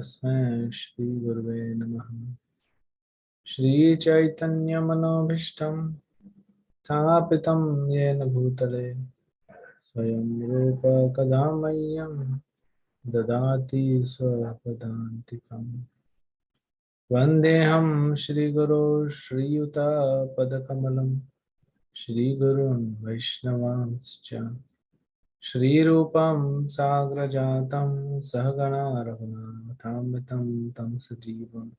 तस्मै श्री गुरुवे नमः। श्री चैतन्य मनोभीष्टं स्थापितं येन भूतले स्वयं रूप कदा मह्यं ददाति स्वपदान्तिकम्। वन्देऽहं श्रीगुरो श्रीयुतापदकमलं श्रीगुरून् वैष्णवांश्च श्रीरूपं साग्रजातं सहगणा रघुनाथान्वितं तं सजीवम्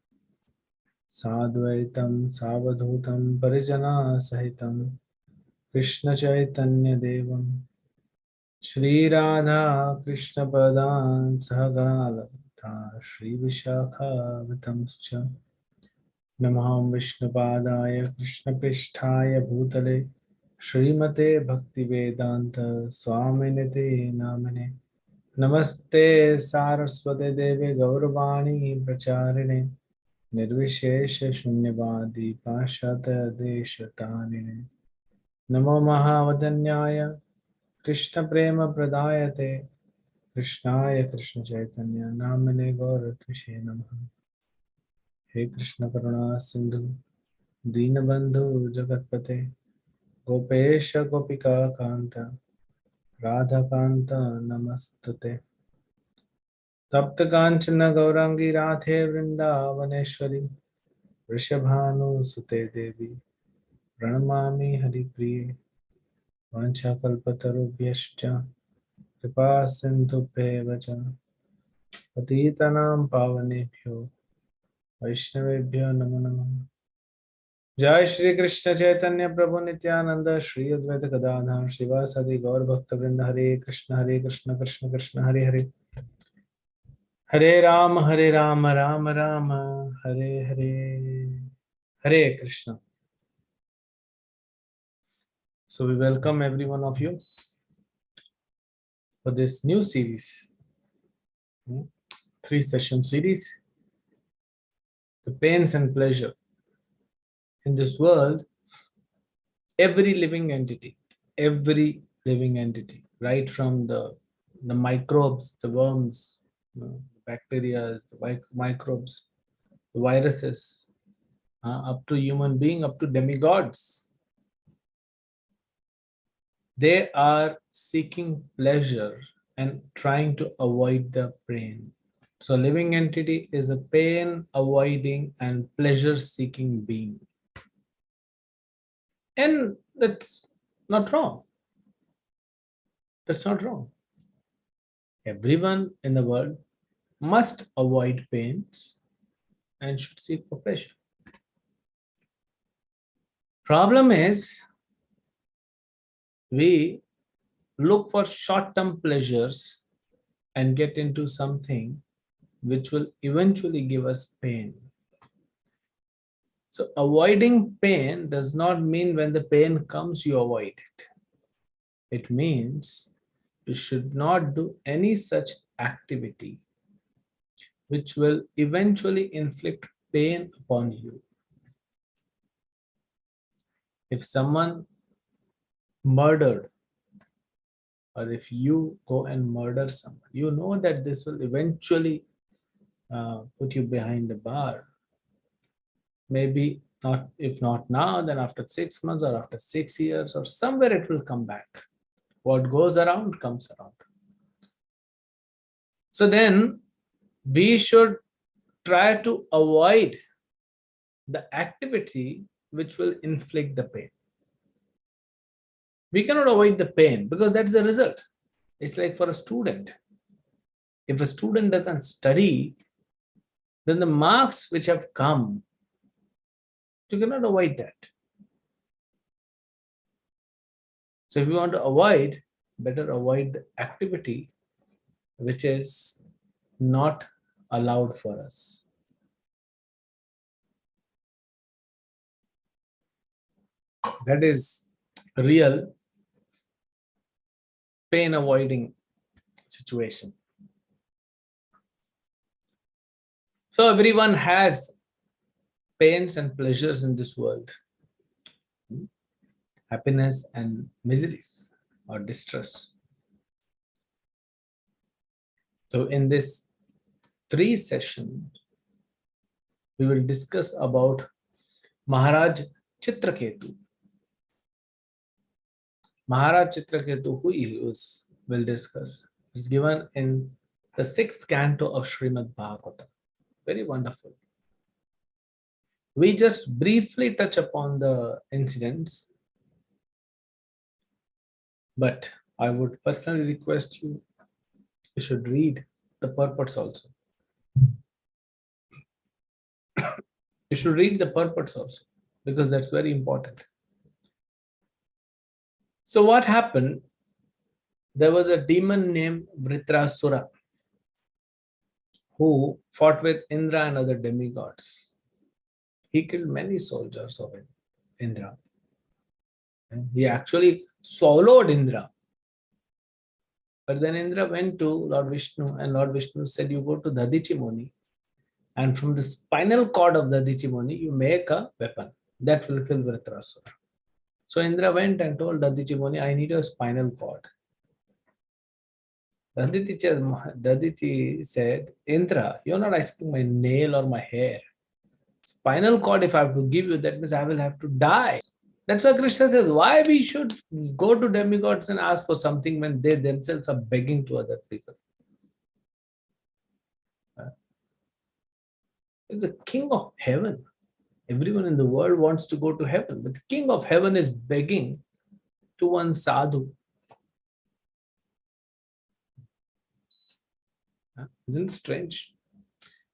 साद्वैतं सावधूतं परिजनसहितं कृष्णचैतन्यदेवं श्रीराधा कृष्णपदान् सहगणा ललिता श्रीविशाखावतंश्च नमः विष्णुपादाय कृष्णपृष्ठाय भूतले श्रीमते भक्तिवेदान्त स्वामिनिते नामिने नमस्ते सारस्वते देवे गौरवाणी प्रचारिणे निर्विशेष शून्यवादी पाश्चात्यदेशतारिणे नमो महावदन्याय कृष्ण प्रेम प्रदायते कृष्णाय कृष्ण चैतन्य नामिने गौरत्विषे नमः। हे कृष्ण करुणा सिंधु दीनबंधु जगतपते गोपेश गोपिका कांत राधा कांत नमस्तुते। तप्त कांचन गौरांगी राधे वृंदावनेश्वरी वृषभानुसुते देवी प्रणमामि हरिप्रिये। वाञ्छाकल्पतरुभ्यश्च कृपा सिन्धुभ्येव च पतितानां पावनेभ्यो वैष्णवेभ्यो नमो नमः। जय श्री कृष्ण चैतन्य प्रभु नित्यानंद श्री अद्वैत गदाधर श्रीवासदि गौर भक्त वृंद हरे Krishna Krishna Krishna Hare Hare Hare Ram Ram Ram Hare Hare Hare Krishna. So we welcome every one of you for this new series, 3-session series, the pains and pleasure. In this world, every living entity, right from the microbes, the worms, bacteria, the microbes, the viruses, up to human being, up to demigods, they are seeking pleasure and trying to avoid the pain. So living entity is a pain avoiding and pleasure seeking being. And that's not wrong. That's not wrong. Everyone in the world must avoid pains and should seek for pleasure. Problem is, we look for short-term pleasures and get into something which will eventually give us pain. So avoiding pain does not mean when the pain comes, you avoid it. It means you should not do any such activity which will eventually inflict pain upon you. If someone murdered, or if you go and murder someone, you know that this will eventually put you behind the bar. Maybe not, if not now, then after 6 months or after 6 years or somewhere it will come back. What goes around comes around. So then we should try to avoid the activity which will inflict the pain. We cannot avoid the pain because that's the result. It's like for a student. If a student doesn't study, then the marks which have come, you cannot avoid that. So if you want to avoid, better avoid the activity which is not allowed for us. That is real pain avoiding situation. So everyone has pains and pleasures in this world, happiness and miseries or distress. So in this 3 sessions, we will discuss about Maharaj Chitraketu. Maharaj Chitraketu, who he is, will discuss. It's given in the 6th canto of Srimad Bhagavatam. Very wonderful. We just briefly touch upon the incidents, but I would personally request you, you should read the purports also. You should read the purports also, because that's very important. So what happened? There was a demon named Vritrasura who fought with Indra and other demigods. He killed many soldiers of Indra. He actually swallowed Indra. But then Indra went to Lord Vishnu, and Lord Vishnu said, you go to Dadichi Muni, and from the spinal cord of Dadichi Muni, you make a weapon that will kill Vritrasura. So Indra went and told Dadichi Muni, I need a spinal cord. Dadichi said, Indra, you're not asking my nail or my hair. Spinal cord, if I have to give you, that means I will have to die. That's why Krishna says, why we should go to demigods and ask for something when they themselves are begging to other people. The king of heaven. Everyone in the world wants to go to heaven, but the king of heaven is begging to one sadhu. Isn't it strange?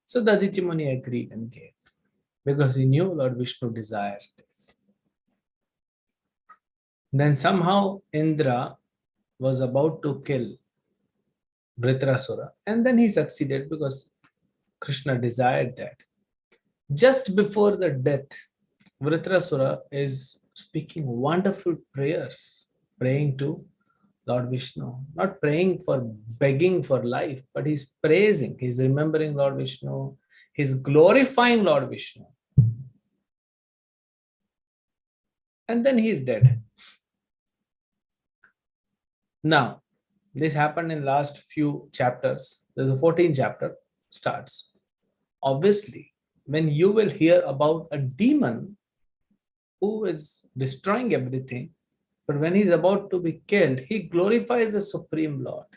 So Dadichi Muni agreed and gave, because he knew Lord Vishnu desired this. Then somehow Indra was about to kill Vritrasura, and then he succeeded because Krishna desired that. Just before the death, Vritrasura is speaking wonderful prayers, praying to Lord Vishnu, not praying for begging for life, but he's praising, he's remembering Lord Vishnu, he's glorifying Lord Vishnu. And then he's dead. Now, this happened in last few chapters. There's a 14th chapter starts. Obviously, when you will hear about a demon who is destroying everything, but when he's about to be killed, he glorifies the Supreme Lord.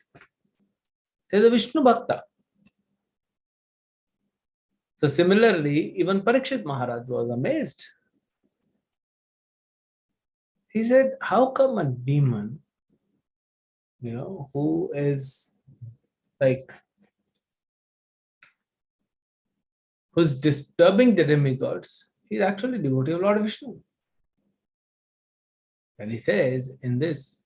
He's a Vishnu Bhakta. So similarly, even Parikshit Maharaj was amazed. He said, how come a demon, who is like, who's disturbing the demigods, he's actually devotee of Lord Vishnu. And he says, in this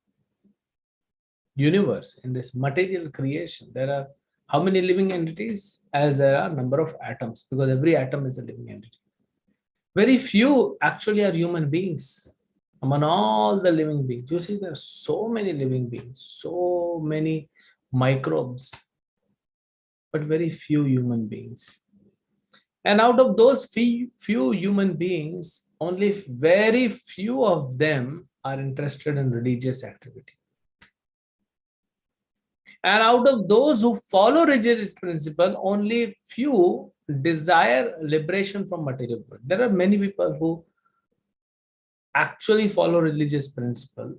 universe, in this material creation, there are how many living entities? As there are number of atoms, because every atom is a living entity. Very few actually are human beings. Among all the living beings, you see there are so many living beings, so many microbes, but very few human beings. And out of those few human beings, only very few of them are interested in religious activity. And out of those who follow religious principle, only few desire liberation from material world. There are many people who actually follow religious principle,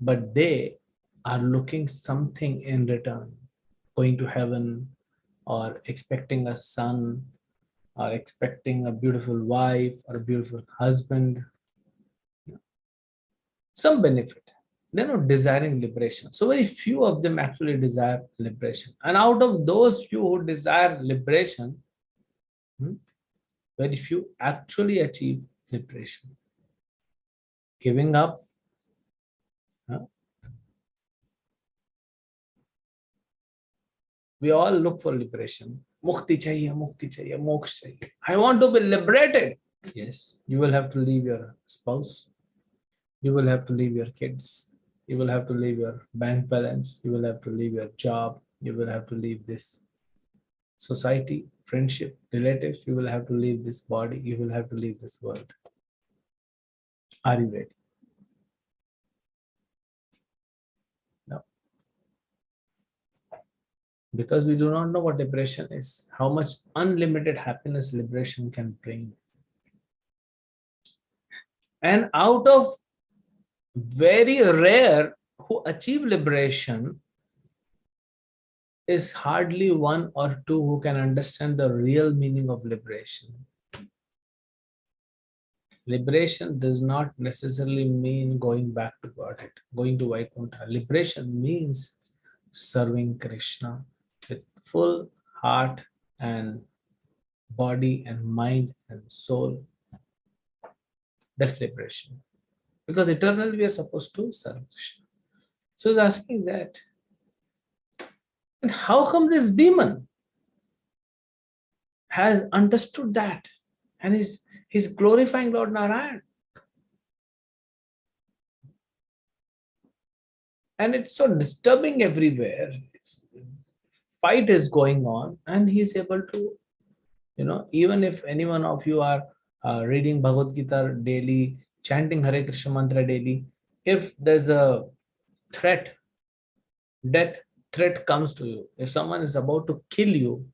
but they are looking something in return, going to heaven, or expecting a son, or expecting a beautiful wife or a beautiful husband, some benefit. They're not desiring liberation. So very few of them actually desire liberation. And out of those few who desire liberation, very few actually achieve liberation. Giving up. We all look for liberation. Mukti chahiye, moksha chahiye. I want to be liberated. Yes, you will have to leave your spouse. You will have to leave your kids. You will have to leave your bank balance. You will have to leave your job. You will have to leave this society, friendship, relatives. You will have to leave this body. You will have to leave this world. Are you ready? No. because we do not know what liberation is, how much unlimited happiness liberation can bring. And out of very rare who achieve liberation, is hardly one or two who can understand the real meaning of liberation. Liberation does not necessarily mean going back to Godhead, going to Vaikuntha. Liberation means serving Krishna with full heart and body and mind and soul. That's liberation. Because eternally we are supposed to serve Krishna. So he's asking that. And how come this demon has understood that and he's glorifying Lord Narayan? And it's so disturbing everywhere. Fight is going on, and he's able to, even if any one of you are reading Bhagavad Gita daily, chanting Hare Krishna mantra daily, if there's a threat, death threat comes to you, if someone is about to kill you,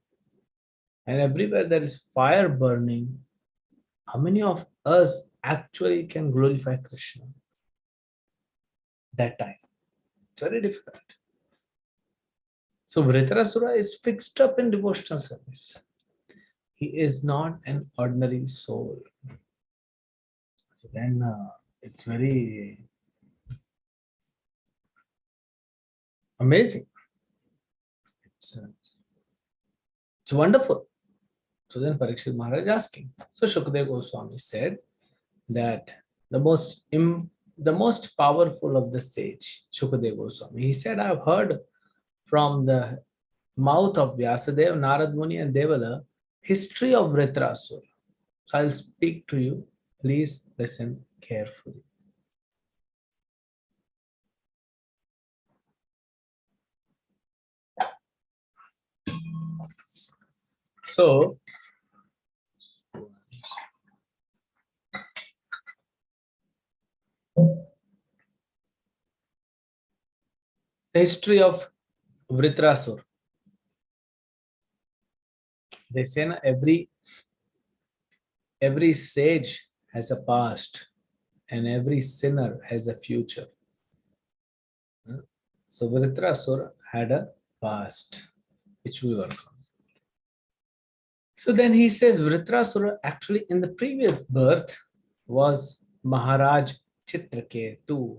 and everywhere there is fire burning, how many of us actually can glorify Krishna that time? It's very difficult. So Vritarasura is fixed up in devotional service. He is not an ordinary soul. So then it's very amazing. It's wonderful. So then Parikshit Maharaj asking. So Shukadeva Goswami said that the most powerful of the sage, Shukadeva Goswami, he said, I have heard from the mouth of Vyasadeva, Narad Muni and Devala, history of Vritrasura. So I'll speak to you. Please listen carefully. So, the history of Vritrasura. They say na, every sage has a past and every sinner has a future. So Vritrasura had a past, which we work on. So then he says Vritrasura actually in the previous birth was Maharaj Chitraketu.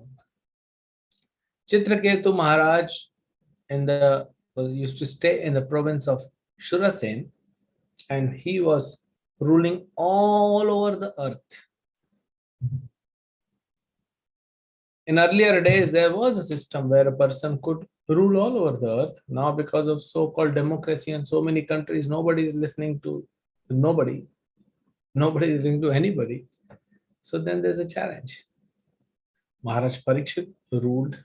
Chitraketu Maharaj used to stay in the province of Shurasen, and he was ruling all over the earth. In earlier days, there was a system where a person could rule all over the earth. Now, because of so-called democracy and so many countries, nobody is listening to nobody. Nobody is listening to anybody. So then there's a challenge. Maharaj Parikshit ruled.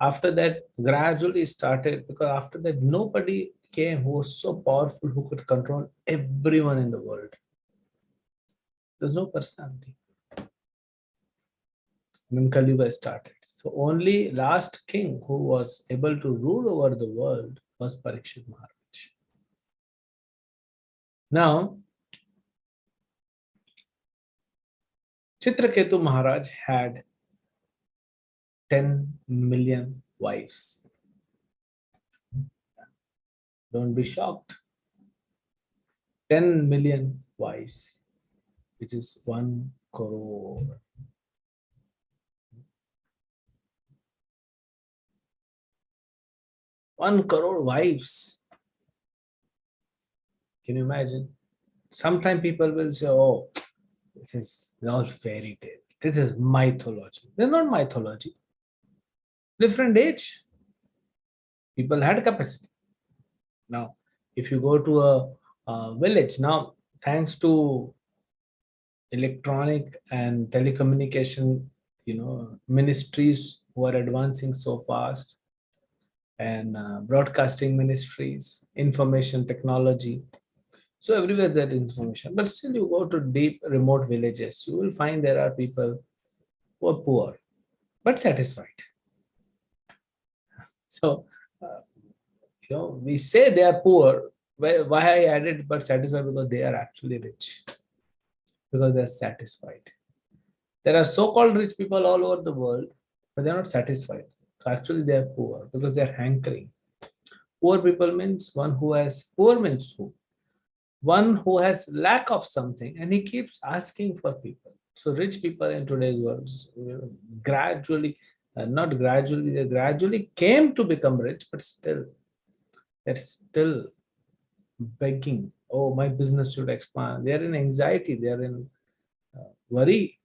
After that, gradually started, because after that, nobody came who was so powerful who could control everyone in the world. There's no personality. When Kali Yuga started. So only last king who was able to rule over the world was Parikshit Maharaj. Now, Chitraketu Maharaj had 10 million wives. Don't be shocked. 10 million wives, which is 1 crore. 1 crore wives. Can you imagine? Sometimes people will say, oh, this is all fairy tale. This is mythology. This is not mythology. Different age. People had capacity. Now, if you go to a village, now, thanks to electronic and telecommunication, ministries who are advancing so fast, and broadcasting ministries, information technology. So everywhere there is information. But still you go to deep remote villages, you will find there are people who are poor, but satisfied. So we say they are poor. Why I added but satisfied? Because they are actually rich. Because they are satisfied. There are so-called rich people all over the world, but they are not satisfied. So actually they are poor because they are hankering. Poor people means one who has, poor means who? One who has lack of something and he keeps asking for people. So rich people in today's world gradually, not gradually, they gradually came to become rich, but still, they're still begging. Oh, my business should expand. They are in anxiety. They are in worry.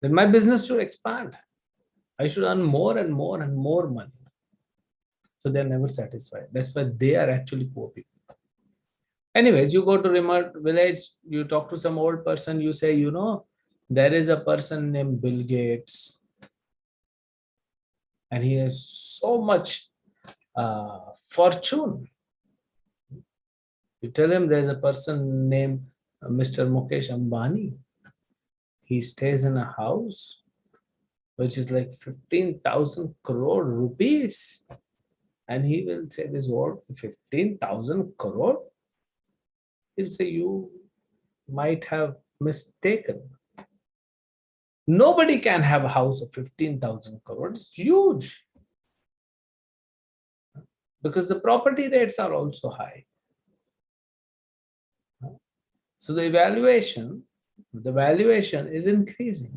Then my business should expand. I should earn more and more and more money. So they're never satisfied. That's why they are actually poor people. Anyways, you go to remote village, you talk to some old person, you say, there is a person named Bill Gates, and he has so much fortune. You tell him there's a person named Mr. Mukesh Ambani. He stays in a house which is like 15,000 crore rupees. And he will say this word, 15,000 crore? He'll say, you might have mistaken. Nobody can have a house of 15,000 crore. It's huge. Because the property rates are also high. So the valuation is increasing.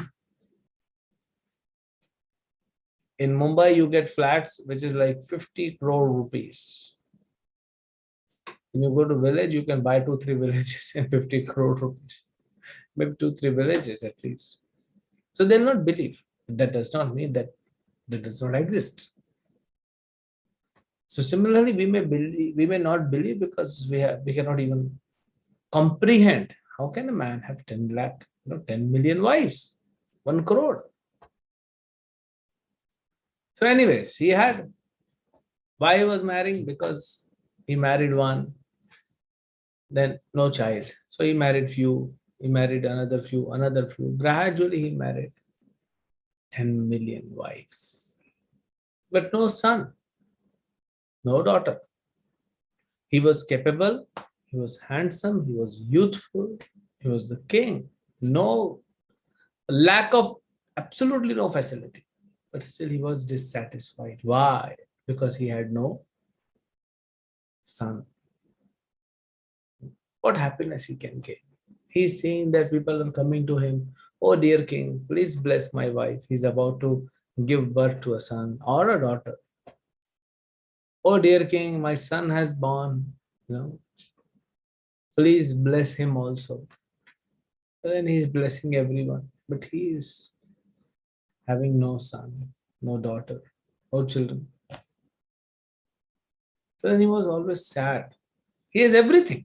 In Mumbai, you get flats which is like 50 crore rupees. When you go to village, you can buy 2-3 villages in 50 crore rupees. Maybe 2-3 villages at least. So they'll not believe. That does not mean that does not exist. So similarly, we may not believe because we cannot even comprehend. How can a man have 10 lakh, 10 million wives? 1 crore. So anyways, why he was marrying? Because he married one, then no child. So he married few, he married another few. Gradually he married 10 million wives. But no son, no daughter. He was capable, he was handsome, he was youthful, he was the king. No lack of, absolutely no facility. But still he was dissatisfied. Why? Because he had no son. What happiness he can gain? He's seeing that people are coming to him. Oh, dear king, please bless my wife. He's about to give birth to a son or a daughter. Oh, dear king, my son has born. Please bless him also. Then he's blessing everyone. But he is having no son, no daughter, no children. So then he was always sad. He has everything.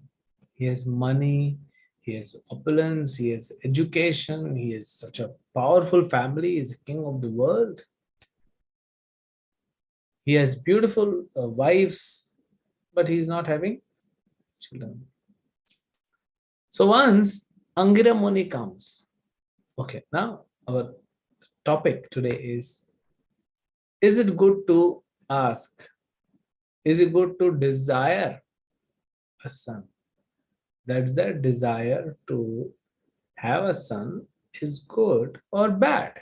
He has money, he has opulence, he has education, he has such a powerful family, he is the king of the world. He has beautiful wives, but he is not having children. So once Angira Muni comes, okay, now our topic today is it good to ask? Is it good to desire a son? That's the desire to have a son is good or bad.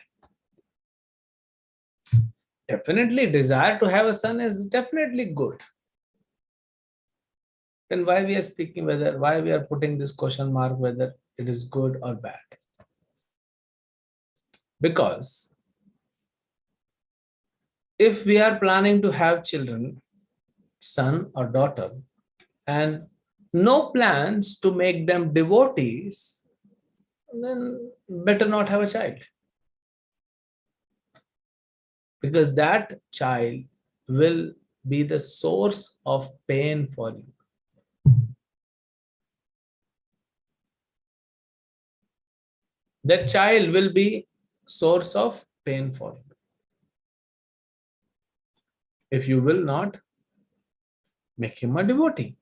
Definitely desire to have a son is definitely good. Then why we are speaking why we are putting this question mark whether it is good or bad? Because if we are planning to have children, son or daughter, and no plans to make them devotees, then better not have a child. Because that child will be the source of pain for you. That child will be source of pain for you. If you will not make him a devotee.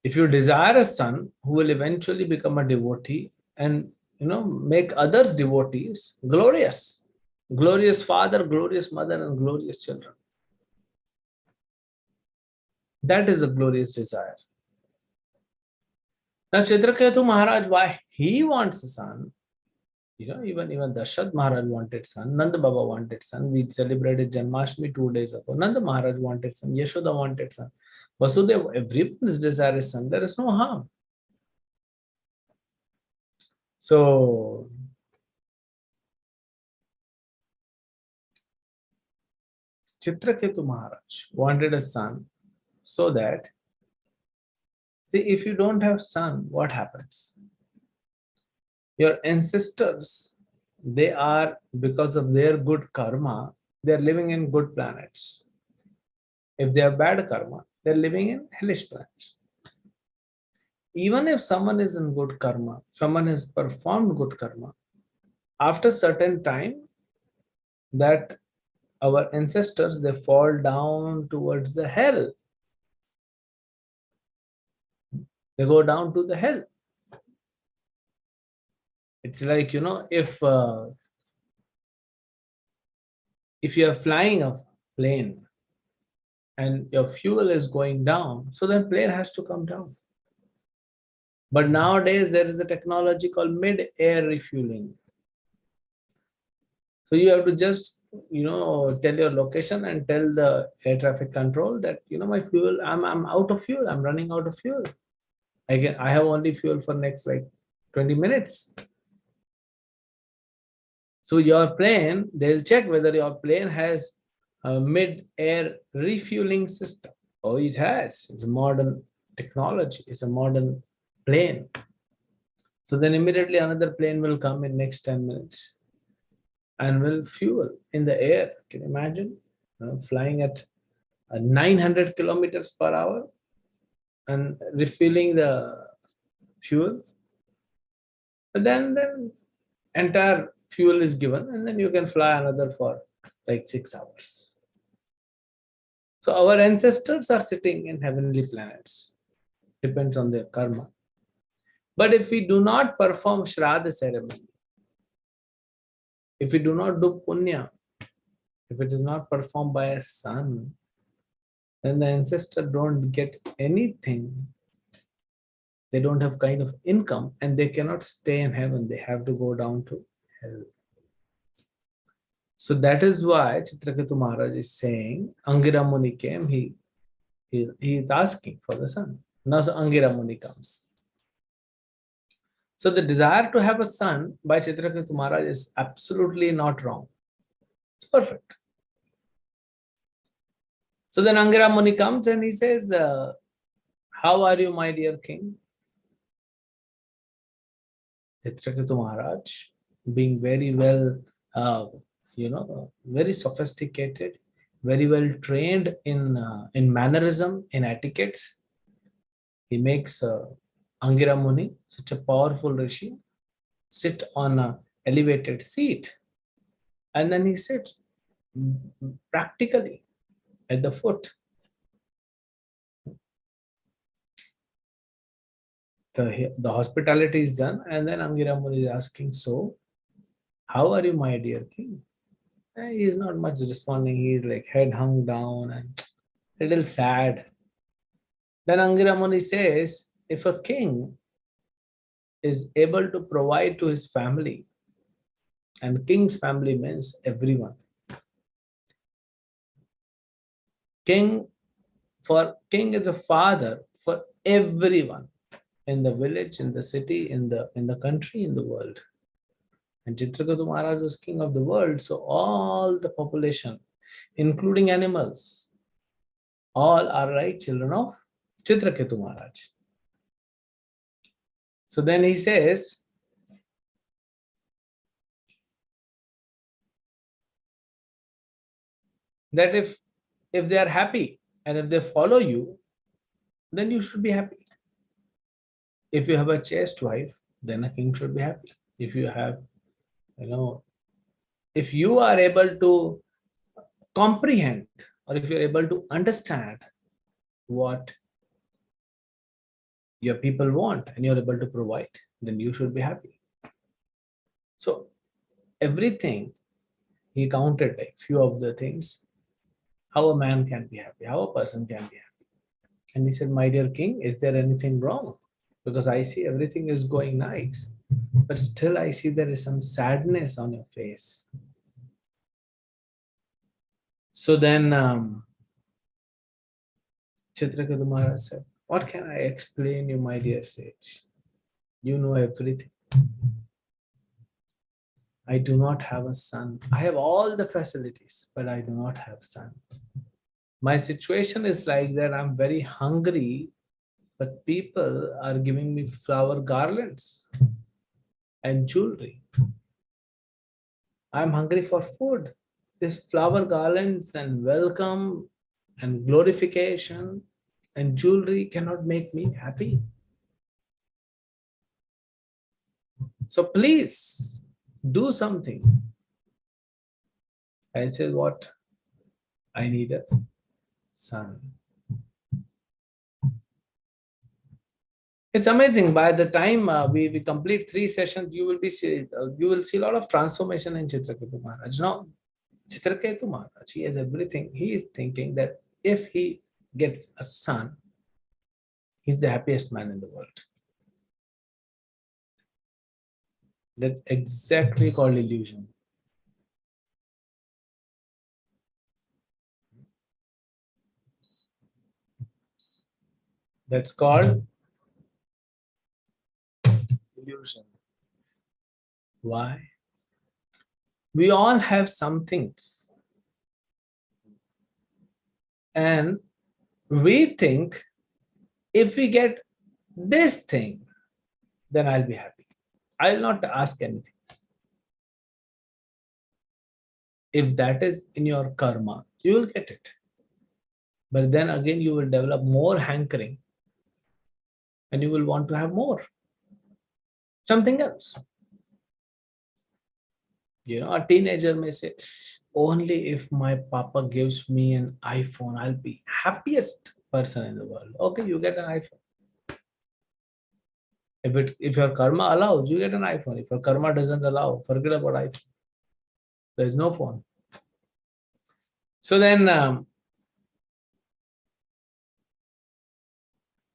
If you desire a son who will eventually become a devotee and make others devotees, glorious father, glorious mother, and glorious children. That is a glorious desire. Now, Chitraketu Maharaj, why he wants a son? Even Dashrath Maharaj wanted son. Nanda Baba wanted son. We celebrated Janmashtami 2 days ago. Nanda Maharaj wanted son. Yashoda wanted son. Vasudeva, everyone's desire is son. There is no harm. So, Chitraketu Maharaj wanted a son so that, see, if you don't have son, what happens? Your ancestors, they are, because of their good karma, they are living in good planets. If they have bad karma, they are living in hellish planets. Even if someone is in good karma, someone has performed good karma, after certain time, that our ancestors, they fall down towards the hell. They go down to the hell. It's like, if you are flying a plane and your fuel is going down, so then plane has to come down. But nowadays there is a technology called mid-air refueling. So you have to just, tell your location and tell the air traffic control that, my fuel, I'm out of fuel. I'm running out of fuel. I have only fuel for next like 20 minutes. So your plane, they'll check whether your plane has a mid-air refueling system. Oh, it has. It's a modern technology. It's a modern plane. So then immediately another plane will come in next 10 minutes and will fuel in the air. Can you imagine? Flying at 900 kilometers per hour and refueling the fuel. But then entire fuel is given and then you can fly another for like 6 hours. So our ancestors are sitting in heavenly planets. Depends on their karma. But if we do not perform Shraddha ceremony, if we do not do punya, if it is not performed by a son, then the ancestor don't get anything. They don't have kind of income and they cannot stay in heaven. They have to go down to hell. So that is why Chitraketu Maharaj is saying, Angira Muni came, he is asking for the son. Now so Angira Muni comes. So the desire to have a son by Chitraketu Maharaj is absolutely not wrong. It's perfect. So then Angira Muni comes and he says, how are you, my dear king? Chitraketu Maharaj, being very well, very sophisticated, very well trained in mannerism, in etiquettes, he makes Angira Muni, such a powerful rishi, sit on an elevated seat. And then he sits practically at the foot. The hospitality is done, and then Angira Muni is asking, so, how are you, my dear king? He is not much responding. He is like head hung down and a little sad. Then Angira Muni says, if a king is able to provide to his family, and king's family means everyone. King is a father for everyone in the village, in the city, in the country, in the world. And Chitraketu Maharaj was king of the world, so all the population, including animals, all are like children of Chitraketu Maharaj. So then he says, that if they are happy and if they follow you, then you should be happy. If you have a chaste wife, then a king should be happy. If you have, if you are able to comprehend or if you're able to understand what your people want and you're able to provide, then you should be happy. So everything he counted, like few of the things, how a man can be happy, how a person can be happy. And he said, my dear king, is there anything wrong? Because I see everything is going nice, but still I see there is some sadness on your face. So then Chitraketu Maharaj said, what can I explain you, my dear sage? You know everything. I do not have a son. I have all the facilities, but I do not have son. My situation is like that. I'm very hungry, but people are giving me flower garlands and jewelry. I'm hungry for food. These flower garlands and welcome and glorification and jewelry cannot make me happy. So please do something. I said, what? I need a son. It's amazing. By the time we complete 3 sessions, you will see a lot of transformation in Chitraketu Maharaj. Now, Chitraketu Maharaj, he has everything. He is thinking that if he gets a son, he's the happiest man in the world. That's exactly called illusion. That's called illusion. Why? We all have some things, and we think if we get this thing, then I'll be happy. I'll not ask anything. If that is in your karma, you will get it. But then again, you will develop more hankering and you will want to have more. Something else. A teenager may say, only if my papa gives me an iPhone, I'll be happiest person in the world. Okay, you get an iPhone. If your karma allows, you get an iPhone. If your karma doesn't allow, forget about iPhone. There is no phone. So then,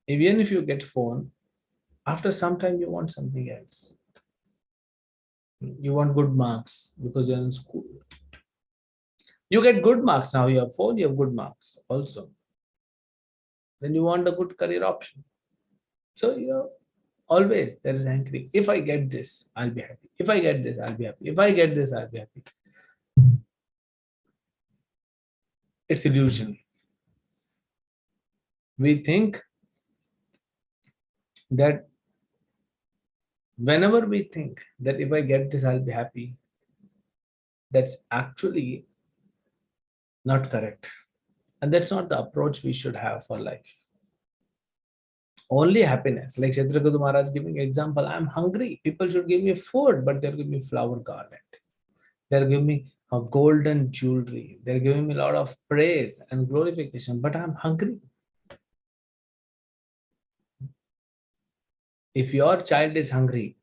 even if you get phone, after some time you want something else. You want good marks because you're in school. You get good marks now. You have phone, you have good marks also. Then you want a good career option. So always there is hankering. If I get this, I'll be happy. If I get this, I'll be happy. If I get this, I'll be happy. It's illusion. We think that whenever we think that if I get this, I'll be happy, that's actually not correct. And that's not the approach we should have for life. Only happiness. Like Kshetraguru Maharaj giving example, I'm hungry. People should give me food, but they'll give me flower garland. They're giving me a golden jewelry. They're giving me a lot of praise and glorification, but I'm hungry. If your child is hungry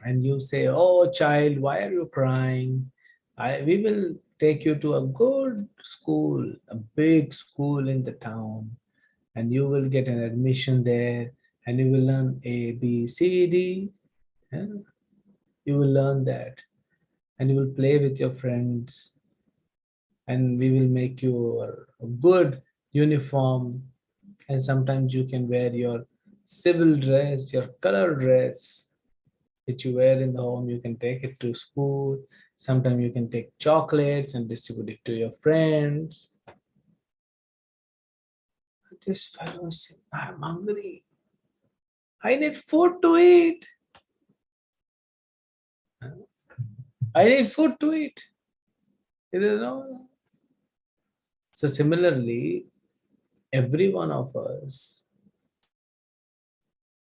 and you say, oh child, why are you crying? We will take you to a good school, a big school in the town, and you will get an admission there and you will learn A, B, C, D. Yeah? You will learn that and you will play with your friends and we will make you a good uniform, and sometimes you can wear your civil dress, your color dress which you wear in the home. You can take it to school. Sometimes you can take chocolates and distribute it to your friends. This fellow said, I'm hungry. I need food to eat. I need food to eat. So similarly, every one of us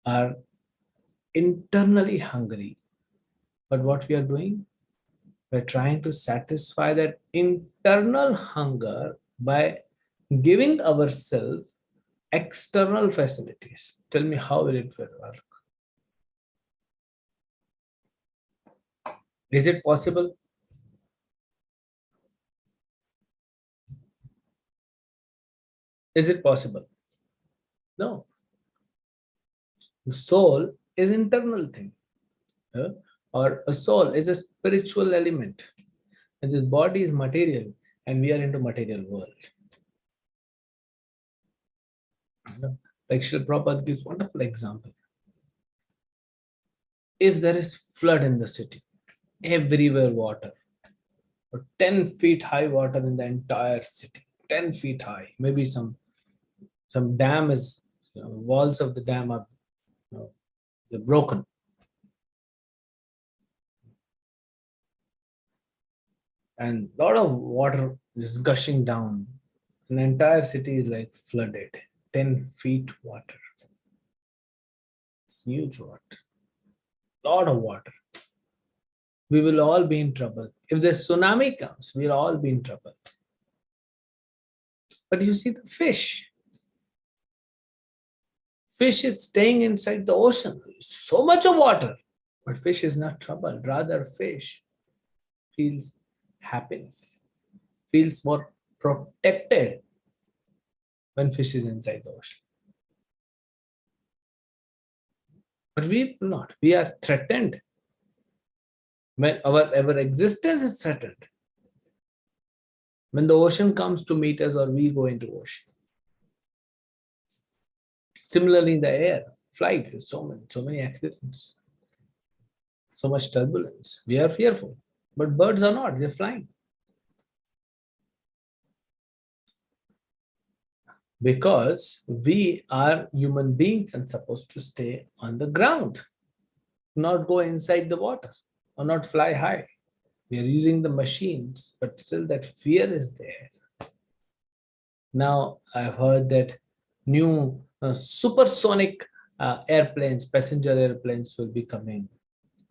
are internally hungry. But what we are doing? We're trying to satisfy that internal hunger by giving ourselves external facilities. Tell me, how will it work? Is it possible? Is it possible? No. The soul is internal thing, uh, or a soul is a spiritual element, and this body is material, and we are into material world. Like Srila Prabhupada gives wonderful example. If there is flood in the city, everywhere water, or 10 feet high water in the entire city, 10 feet high, maybe some dam is, walls of the dam are, you know, they're broken, and a lot of water is gushing down. An entire city is like flooded. 10 feet water. It's huge water. Lot of water. We will all be in trouble. If the tsunami comes, we'll all be in trouble. But you see the fish. Fish is staying inside the ocean. So much of water. But fish is not troubled. Rather, fish feels happiness, feels more protected when fish is inside the ocean. But we do not. We are threatened. When our existence is threatened. When the ocean comes to meet us or we go into ocean. Similarly, in the air, flight, there's so many accidents, so much turbulence. We are fearful. But birds are not, they're flying. Because we are human beings and supposed to stay on the ground, not go inside the water or not fly high. We are using the machines, but still that fear is there. Now, I've heard that new supersonic airplanes, passenger airplanes will be coming.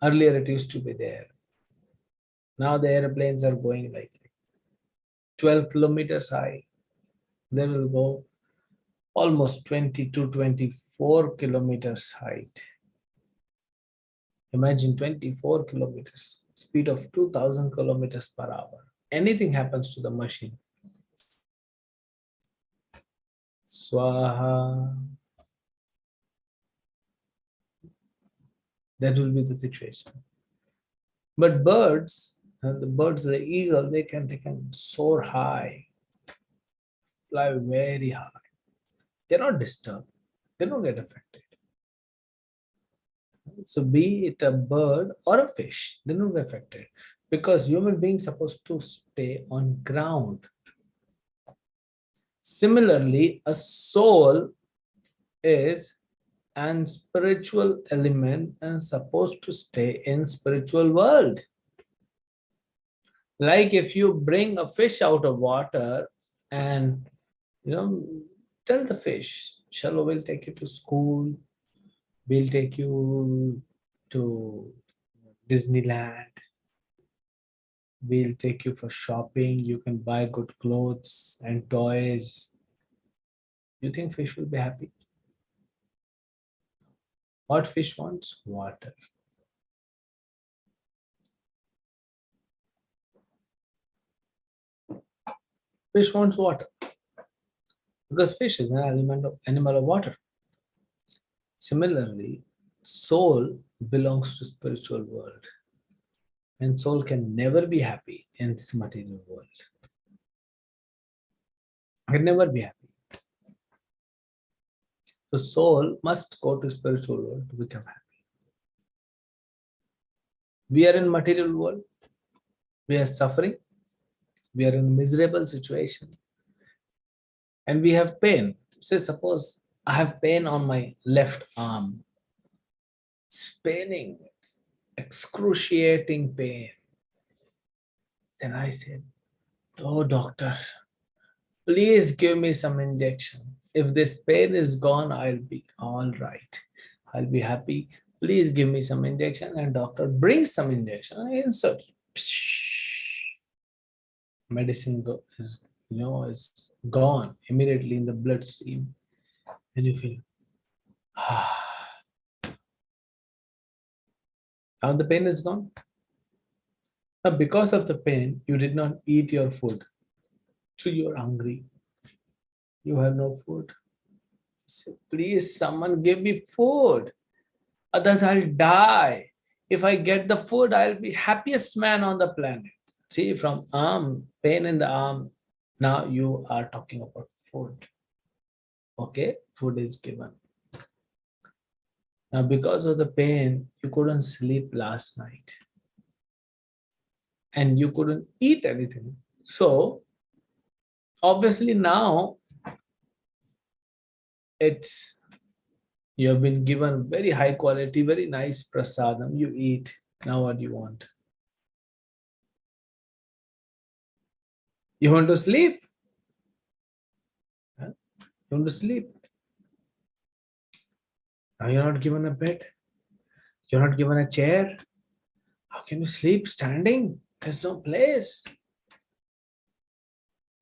Earlier, it used to be there. Now, the airplanes are going like 12 kilometers high. They will go almost 20 to 24 kilometers height. Imagine 24 kilometers, speed of 2000 kilometers per hour. Anything happens to the machine. Swaha. That will be the situation. But birds, the eagle, they can soar high, fly very high. They're not disturbed. They don't get affected. So be it a bird or a fish, they don't get affected. Because human beings are supposed to stay on ground. Similarly, a soul is an spiritual element and supposed to stay in spiritual world. Like if you bring a fish out of water and tell the fish, Shalom will take you to school, we'll take you to Disneyland, we'll take you for shopping, you can buy good clothes and toys. You think fish will be happy? What fish wants? Water. Fish wants water because fish is an animal of water. Similarly, soul belongs to spiritual world, and soul can never be happy in this material world. Can never be happy. So soul must go to spiritual world to become happy. We are in material world. We are suffering. We are in a miserable situation. And we have pain. Say, suppose I have pain on my left arm. It's paining. It's excruciating pain. Then I said, oh, doctor, please give me some injection. If this pain is gone, I'll be all right. I'll be happy. Please give me some injection. And doctor brings some injection and inserts. Medicine is gone immediately in the bloodstream. And you feel, now the pain is gone. Now, because of the pain, you did not eat your food. So you're hungry. You have no food. Say, please, someone give me food. Otherwise, I'll die. If I get the food, I'll be happiest man on the planet. See, from arm, pain in the arm, now you are talking about food. Okay, food is given. Now, because of the pain, you couldn't sleep last night and you couldn't eat anything. So, obviously, now it's you have been given very high quality, very nice prasadam. You eat. Now, what do you want? You want to sleep? Huh? You want to sleep? Now, you're not given a bed. You're not given a chair. How can you sleep standing? There's no place.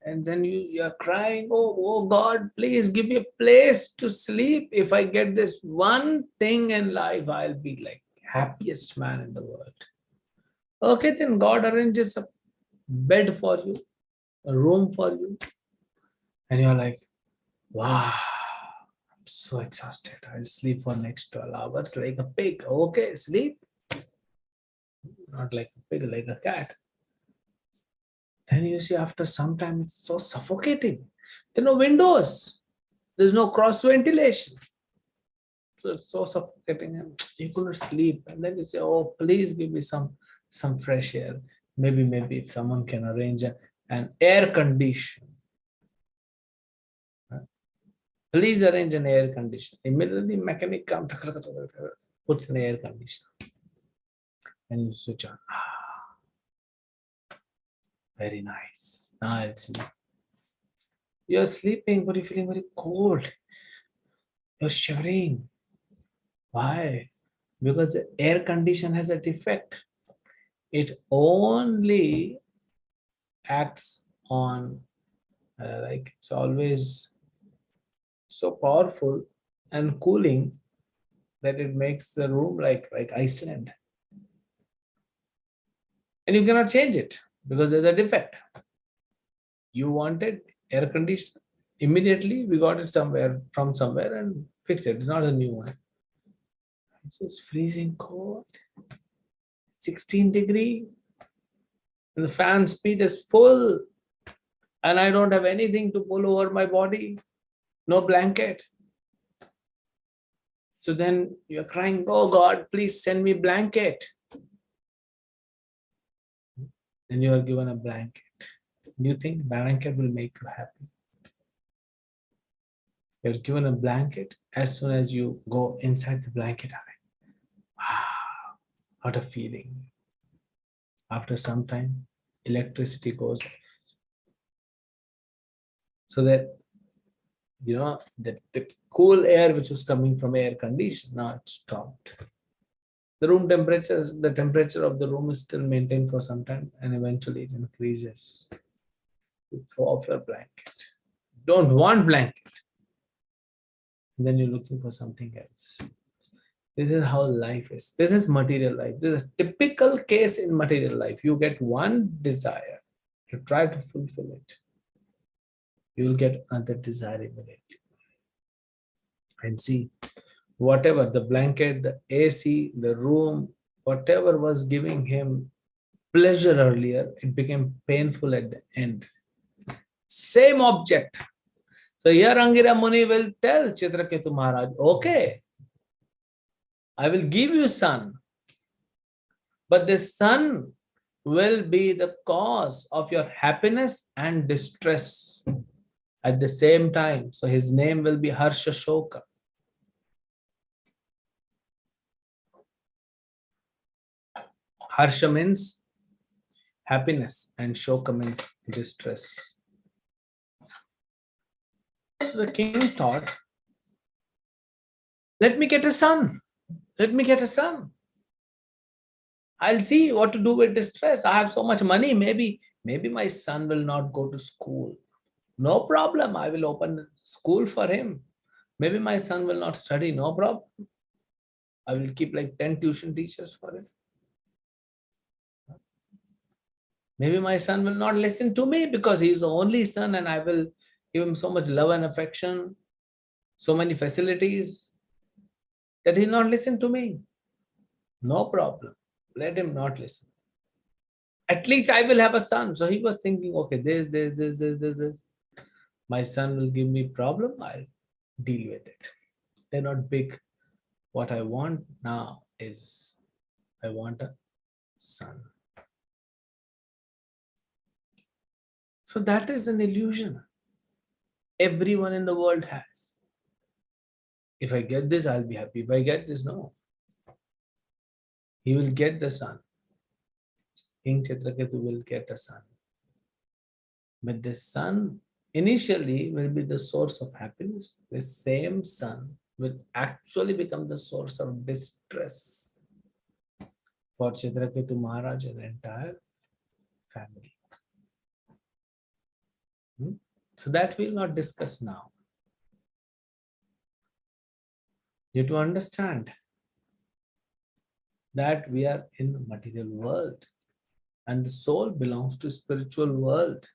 And then you're crying, oh God, please give me a place to sleep. If I get this one thing in life, I'll be like happiest man in the world. Okay, then God arranges a bed for you, a room for you. And you're like, wow, I'm so exhausted. I'll sleep for next 12 hours like a pig. Okay, sleep. Not like a pig, like a cat. Then you see after some time it's so suffocating. There are no windows. There's no cross ventilation. So it's so suffocating and you couldn't sleep. And then you say, oh, please give me some fresh air. Maybe if someone can arrange an air condition. Please arrange an air conditioner. Immediately mechanic comes, puts an air conditioner. And you switch on. Very nice. Now it's you're sleeping, but you're feeling very cold. You're shivering. Why? Because the air condition has a defect. It only acts on, like it's always so powerful and cooling that it makes the room like Iceland. And you cannot change it because there's a defect. You wanted air conditioner. Immediately we got it from somewhere and fix it. It's not a new one. It's just freezing cold. 16-degree. And the fan speed is full. And I don't have anything to pull over my body. No blanket. So then you're crying, oh God, please send me blanket. Then you are given a blanket. Do you think blanket will make you happy? You're given a blanket. As soon as you go inside the blanket, wow, what a feeling. After some time, electricity goes off. So that, the cool air which was coming from air condition, now it stopped. The temperature of the room is still maintained for some time and eventually it increases. You throw off your blanket. Don't want blanket. And then you're looking for something else. This is how life is. This is material life. This is a typical case in material life. You get one desire, you try to fulfill it. You will get another desire immediately. And see, whatever, the blanket, the AC, the room, whatever was giving him pleasure earlier, it became painful at the end. Same object. So here Angira Muni will tell Chitraketu Maharaj, okay, I will give you son, but this son will be the cause of your happiness and distress at the same time. So his name will be Harsha Shoka. Harsha means happiness and Shoka means distress. So the king thought, let me get a son. Let me get a son. I'll see what to do with distress. I have so much money. Maybe my son will not go to school. No problem. I will open a school for him. Maybe my son will not study. No problem. I will keep like 10 tuition teachers for him. Maybe my son will not listen to me because he is the only son and I will give him so much love and affection, so many facilities, that he'll not listen to me. No problem. Let him not listen. At least I will have a son. So he was thinking, okay, this. My son will give me problem. I'll deal with it. They're not big. What I want now is I want a son. So that is an illusion everyone in the world has. If I get this, I'll be happy. If I get this, no. He will get the son. King Chitraketu will get a son. But this son initially will be the source of happiness. The same son will actually become the source of distress for Chitraketu Maharaj and the entire family. So that we'll not discuss now. You have to understand that we are in the material world and the soul belongs to spiritual world.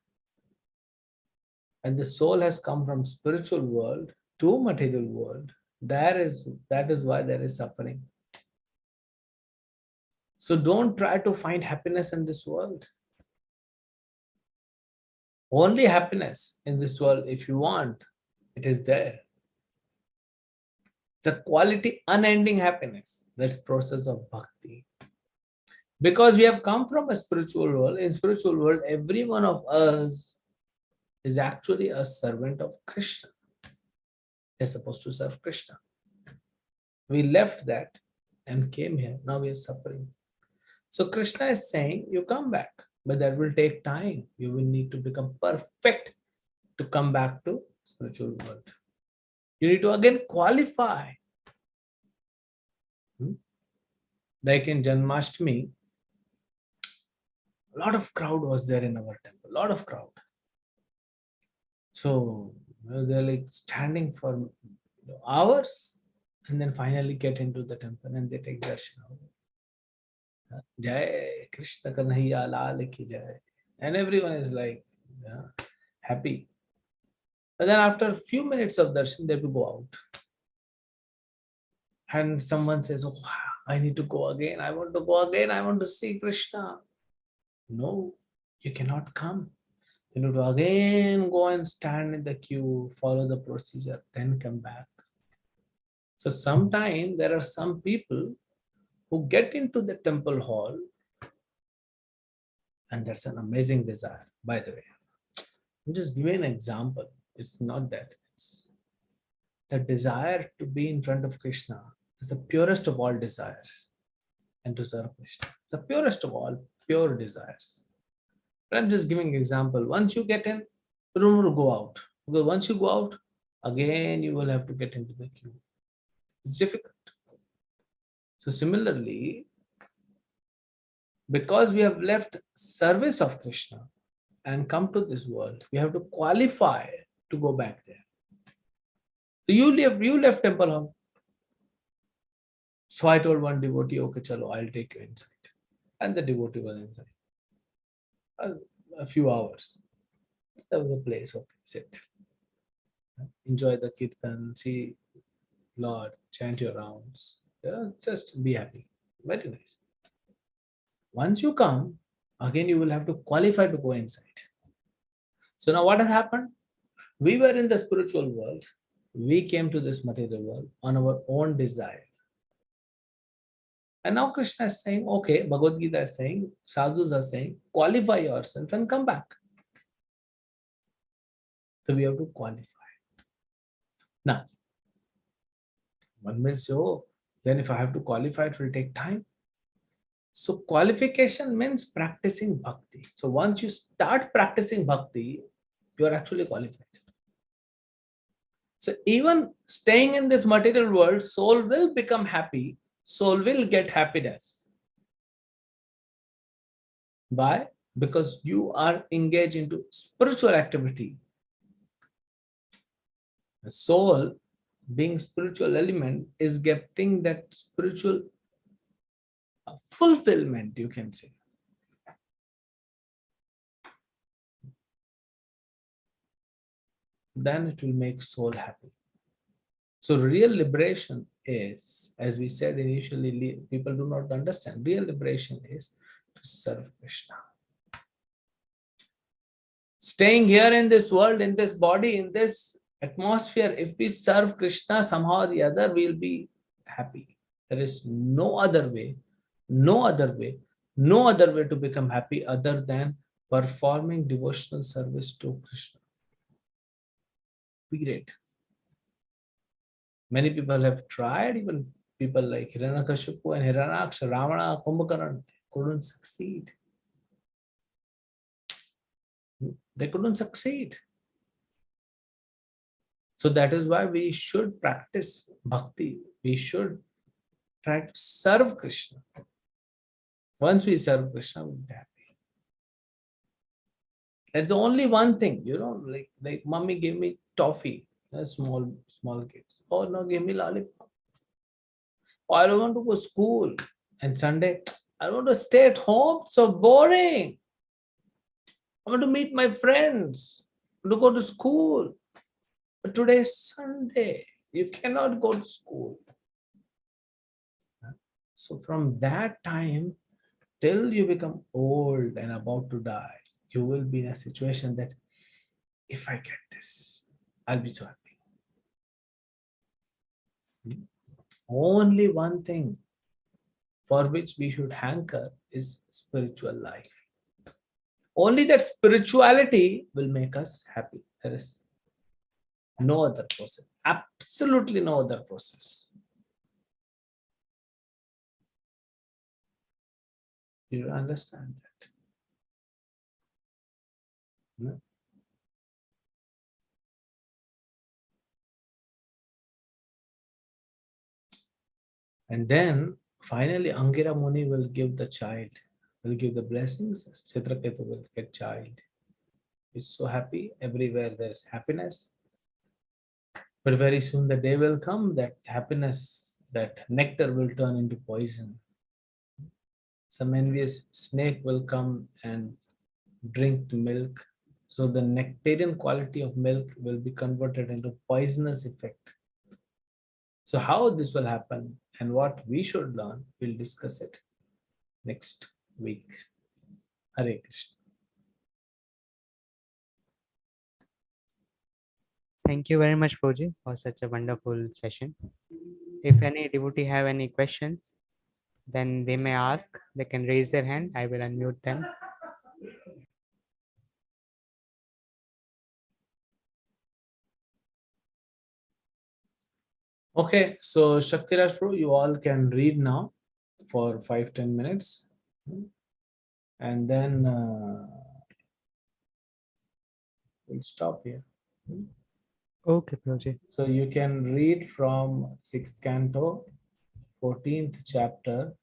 And the soul has come from spiritual world to material world. That is why there is suffering. So don't try to find happiness in this world. Only happiness in this world, if you want, it is there. It's a quality, unending happiness. That's process of bhakti. Because we have come from a spiritual world. In spiritual world, every one of us is actually a servant of Krishna. They're supposed to serve Krishna. We left that and came here. Now we are suffering. So Krishna is saying, you come back, but that will take time. You will need to become perfect to come back to spiritual world. You need to again qualify. Like in Janmashtami, a lot of crowd was there in our temple, a lot of crowd. So they're like standing for hours and then finally get into the temple and they take darshan. Jai Krishna Kanhaiya Lal ki Jai. And everyone is like happy. But then after a few minutes of darshan, they have to go out. And someone says, oh, I need to go again. I want to go again. I want to see Krishna. No, you cannot come. You need to again go and stand in the queue, follow the procedure, then come back. So sometimes there are some people who get into the temple hall and that's an amazing desire, by the way. I'm just giving an example. It's not that. It's the desire to be in front of Krishna is the purest of all desires and to serve Krishna. It's the purest of all pure desires. But I'm just giving an example. Once you get in, you don't go out. Because once you go out, again you will have to get into the queue. It's difficult. So similarly, because we have left service of Krishna and come to this world, we have to qualify to go back there. So you left temple hall. So I told one devotee, okay, chalo, I'll take you inside. And the devotee was inside. A few hours. There was a place, okay, sit. Enjoy the kirtan, see Lord, chant your rounds. Yeah, just be happy. Very nice. Once you come, again you will have to qualify to go inside. So now what has happened? We were in the spiritual world. We came to this material world on our own desire. And now Krishna is saying, okay, Bhagavad Gita is saying, sadhus are saying, qualify yourself and come back. So we have to qualify. Now, one may say, oh, then if I have to qualify, it will take time. So qualification means practicing bhakti. So once you start practicing bhakti, you are actually qualified. So even staying in this material world, soul will become happy. Soul will get happiness. Why? Because you are engaged into spiritual activity. The soul, being spiritual element, is getting that spiritual fulfillment, you can say. then it will make soul happy. So real liberation is, as we said initially, people do not understand. Real liberation is to serve Krishna. Staying here in this world, in this body, in this atmosphere, if we serve Krishna, somehow or the other, we'll be happy. There is no other way, no other way, no other way to become happy other than performing devotional service to Krishna. Period. Many people have tried, even people like Hiranyakashipu and Hiranyaksha, Ravana, Kumbhakarna, couldn't succeed. They couldn't succeed. So that is why we should practice bhakti. We should try to serve Krishna. Once we serve Krishna, we'll be happy. That's the only one thing, like mommy gave me toffee, small kids. Oh no, give me lollipop. Oh, I don't want to go to school. And Sunday, I want to stay at home. So boring. I want to meet my friends. I want to go to school. But today is Sunday. You cannot go to school. So from that time till you become old and about to die, you will be in a situation that if I get this, I'll be so happy. Only one thing for which we should hanker is spiritual life. Only that spirituality will make us happy. There is no other process. Absolutely no other process. You understand that? No? And then finally Angira Muni will give the child, will give the blessings. Chitraketu will get child. He's so happy. Everywhere there is happiness. But very soon the day will come that happiness, that nectar will turn into poison. Some envious snake will come and drink the milk. So the nectarian quality of milk will be converted into poisonous effect. So how this will happen and what we should learn, we'll discuss it next week. Hare Krishna. Thank you very much, Prabhuji, for such a wonderful session. If any devotee have any questions, then they may ask. They can raise their hand. I will unmute them. Okay, so Shaktiraj Prabhu, you all can read now for 5-10 minutes. And then we'll stop here. Okay, Prabhuji. So you can read from 6th canto, 14th chapter,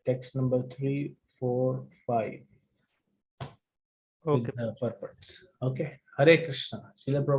text number 3, 4, 5 with Okay. the purpose. Okay. Hare Krishna. Srila Prabhupada